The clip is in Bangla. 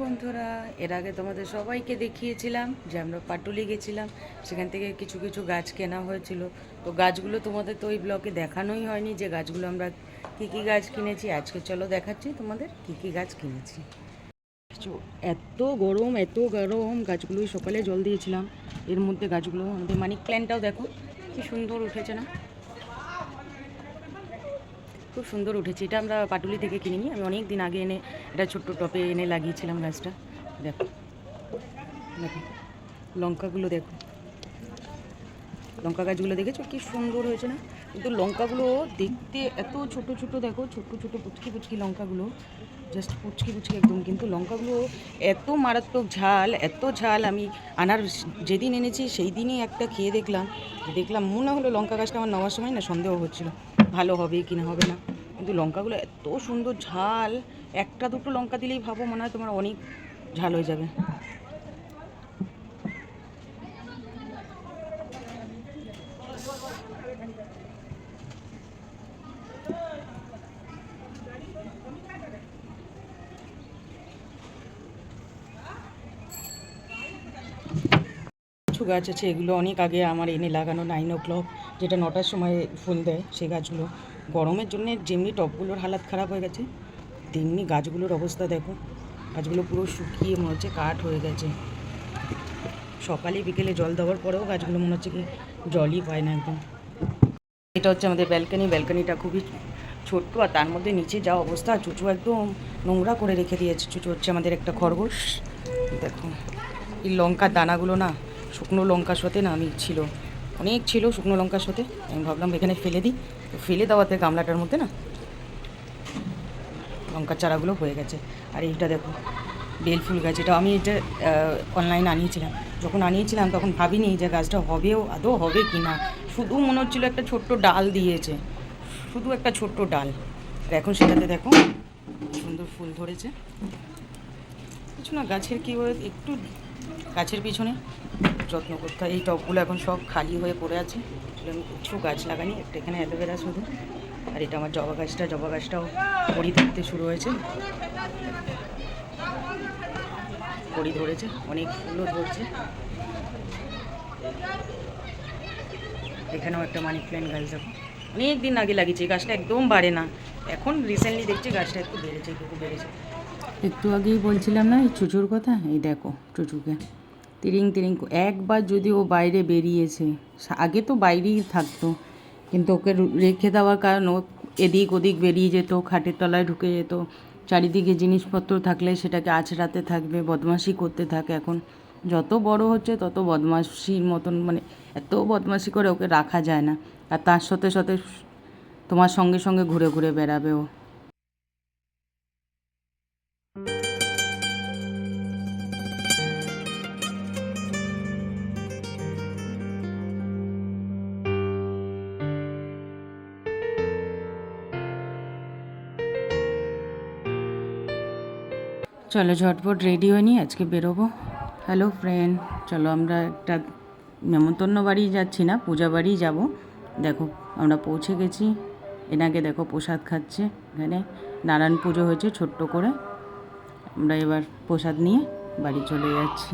বন্ধুরা, এর আগে তোমাদের সবাইকে দেখিয়েছিলাম যে আমরা পাটুলি গেছিলাম, সেখান থেকে কিছু কিছু গাছ কেনা হয়েছিল। তো গাছগুলো তোমাদের তো ওই ব্লগে দেখানোই হয়নি যে গাছগুলো আমরা কী কী গাছ কিনেছি। আজকে চলো দেখাচ্ছি তোমাদের কী কী গাছ কিনেছি। এত গরম এত গরম, গাছগুলোই সকালে জল দিয়েছিলাম। এর মধ্যে গাছগুলো আমাদের মানি প্ল্যান্টটাও দেখো কি সুন্দর উঠেছে না, খুব সুন্দর উঠেছে। এটা আমরা পাটুলি থেকে কিনিনি, আমি অনেক দিন আগে এনে এটা ছোট্ট টপে এনে লাগিয়েছিলাম গাছটা। দেখো দেখো লঙ্কাগুলো দেখো, লঙ্কা গাছগুলো দেখেছো কি সুন্দর হয়েছে না? কিন্তু লঙ্কাগুলো দেখতে এত ছোট ছোট, দেখো ছোট ছোট পুচকি পুচকি লঙ্কাগুলো, জাস্ট পুচকি পুচকি একদম। কিন্তু লঙ্কাগুলো এত মারাত্মক ঝাল, এত ঝাল। আমি আনার যেদিন এনেছি সেই দিনই একটা খেয়ে দেখলাম মনে হলো লঙ্কা গাছটা আমার নেওয়ার সময় না সন্দেহ হচ্ছিল ভালো হবে কি না হবে না। কিন্তু লঙ্কাগুলো এত সুন্দর ঝাল, একটা দুটো লঙ্কা দিলেই ভাবো মনে হয় তোমার অনেক ঝাল হয়ে যাবে। কিছু গাছ আছে এগুলো অনেক আগে আমার এনে লাগানো, 9 o'clock, যেটা 9টার সময় ফুল দেয়। সেই গাছগুলো গরমের জন্য যেমনি টবগুলোর হালাত খারাপ হয়ে গেছে, তেমনি গাছগুলোর অবস্থা দেখো। গাছগুলো পুরো শুকিয়ে মনে হচ্ছে কাঠ হয়ে গেছে। সকালে বিকেলে জল দেওয়ার পরেও গাছগুলো মনে হচ্ছে কি জলই পায় না একদম। এটা হচ্ছে আমাদের ব্যালকানিটা খুবই ছোট্ট, আর তার মধ্যে নিচে যা অবস্থা, চুচু একদম নোংরা করে রেখে দিয়েছে। চুচু হচ্ছে আমাদের একটা খরগোশ। দেখো এই লঙ্কার দানাগুলো না, শুকনো লঙ্কার সাথে না অনেক ছিল শুকনো লঙ্কার সাথে। আমি ভাবলাম এখানে ফেলে দিই, তো ফেলে দেওয়াতে গামলাটার মধ্যে না লঙ্কার চারাগুলো হয়ে গেছে। আর এইটা দেখো বেলফুল গাছ, এটা আমি এটা অনলাইনে আনিয়েছিলাম। যখন আনিয়েছিলাম তখন ভাবিনি যে গাছটা আদৌ হবে কি না। শুধু মনে হচ্ছিলো একটা ছোট্ট ডাল দিয়েছে, শুধু একটা ছোট্ট ডাল। আর এখন সেটাতে দেখো সুন্দর ফুল ধরেছে। কিছু না, গাছের কী হয় একটু গাছের পিছনে যত্ন করতে হয়। এই টবগুলো এখন সব খালি হয়ে পড়ে আছে, আমি কিছু গাছ লাগানি। একটা এখানে অ্যালোভেরা শুধু, আর এটা আমার জবা গাছটাও কড়ি ধরতে শুরু হয়েছে, কড়ি ধরেছে, অনেক ফুলও ধরছে। এখানেও একটা মানি প্ল্যান্ট গাছ দেখো, অনেক দিন আগে লাগিয়েছি। এই গাছটা একদম বাড়ে না, এখন রিসেন্টলি দেখছি গাছটা একটু বেড়েছে। একটু আগেই বলছিলাম না এই চুচুর কথা, এই দেখো চুচুকে তিরিং তিরিং। একবার যদি ও বাইরে বেরিয়েছে, আগে তো বাইরেই থাকতো, কিন্তু ওকে রেখে দেওয়ার কারণ ও এদিক ওদিক বেরিয়ে যেত, খাটের তলায় ঢুকে যেত। চারিদিকে জিনিসপত্র থাকলে সেটাকে আছড়াতে থাকবে, বদমাশি করতে থাকে। এখন যত বড় হচ্ছে তত বদমাশির মতন, মানে এত বদমাশি করে ওকে রাখা যায় না। আর তার সাথে সাথে তোমার সঙ্গে সঙ্গে ঘুরে ঘুরে বেড়াবে ও। চলো ঝটপট রেডি হয়ে নিই, আজকে বেরোবো। হ্যালো ফ্রেন্ড, চলো আমরা একটা নেমন্তন্ন বাড়ি যাচ্ছি না, পূজা বাড়ি যাব। দেখো আমরা পৌঁছে গেছি। এনাকে দেখো প্রসাদ খাচ্ছে, এখানে নারায়ণ পুজো হয়েছে ছোট্ট করে। আমরা এবার প্রসাদ নিয়ে বাড়ি চলে যাচ্ছি।